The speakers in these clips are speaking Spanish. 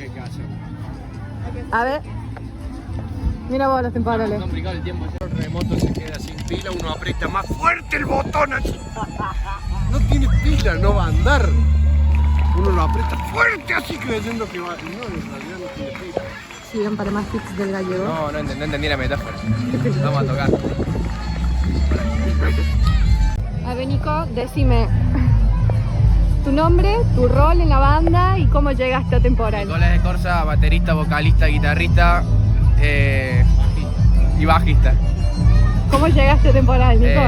que hay que hacer. A ver. Mira vos los temporales. Es complicado el tiempo. El remoto se queda sin pila, uno aprieta más fuerte el botón así. No tiene pila, no va a andar. Uno lo aprieta fuerte así creyendo que va. Y no, en realidad no tiene pila. Sigan para más tips del gallego. No entendí la metáfora. Vamos a tocar. A ver, Nico, decime tu nombre, tu rol en la banda y cómo llegaste a Tempxral. Nicolás de Corsa, baterista, vocalista, guitarrista y bajista. ¿Cómo llegaste a Tempxral, Nico?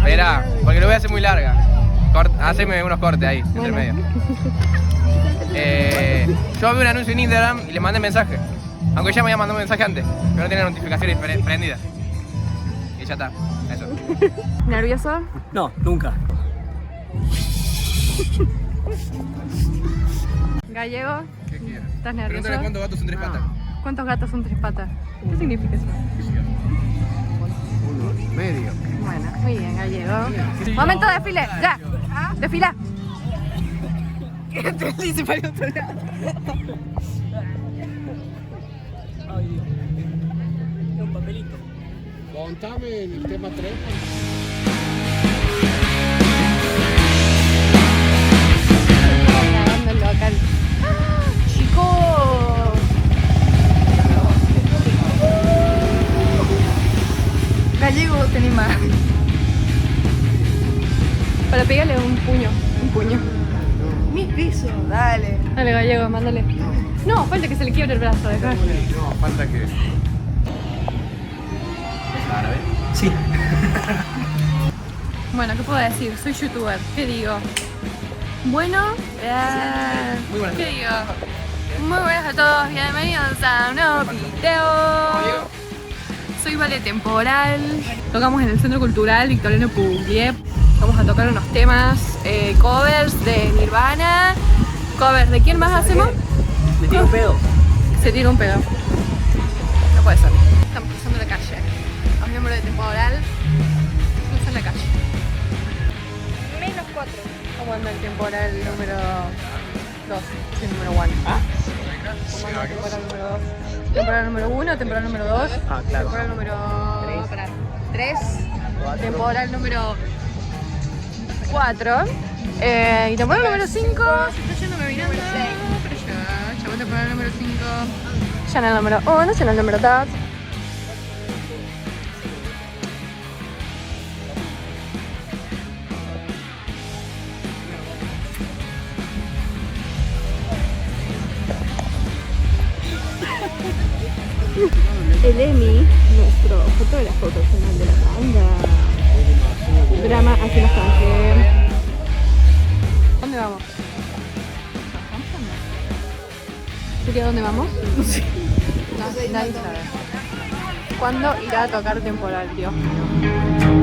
Verá, porque lo voy a hacer muy larga. Haceme unos cortes ahí, entre medio. Yo vi un anuncio en Instagram y le mandé mensaje. Aunque ya me había mandado un mensaje antes, pero no tenía notificaciones prendidas. Y ya está, eso. ¿Nervioso? No, nunca. ¿Gallego? ¿Qué quieres? ¿Estás nervioso? Pregúntale cuántos gatos son tres patas. ¿Cuántos gatos son tres patas? ¿Qué significa eso? 1,5. Bueno, muy bien, Gallego. Momento de desfile, ya. Desfila. Se para el otro lado. Ay, Dios. Es un papelito. Contame en el tema 3. Grabando el local. ¡Chicos! Gallego, tenés más. Para pegarle un puño. Mis pisos, dale. Dale, Gallego, mándale. No, falta que se le quiebre el brazo. Dejá. No, falta que... ¿Árabe? Sí. Bueno, ¿qué puedo decir? Soy youtuber. ¿Qué digo? Bueno, Muy buenas. ¿qué digo? Muy buenas a todos, bienvenidos a un nuevo video. Soy Vale Tempxral. Tocamos en el Centro Cultural Victoriano Pugliese. Vamos a tocar unos temas, covers de Nirvana. ¿Covers de quién más hacemos? Me tiro un pedo. Se tira un pedo. No puede ser. Estamos cruzando la calle. Los miembros de Tempxral cruzan la calle. -4. ¿Cómo anda el Tempxral número 2? Sí, número 1. ¿Cómo anda el Tempxral número 2? Temporada número 1, temporada número 2. Ah, claro. Temporada número 3. Temporada número 4. Y temporada número 5. Se está yendo caminando. Pero ya. Llegó temporada número 5. Ya en el número 1, ya en el número 2. El Emi, nuestro fotógrafo personal de la banda. Drama hacia la Ángel. ¿Dónde vamos? ¿Sería dónde vamos? No sé. Nadie sabe. ¿Cuándo irá a tocar Tempxral, Dios mío?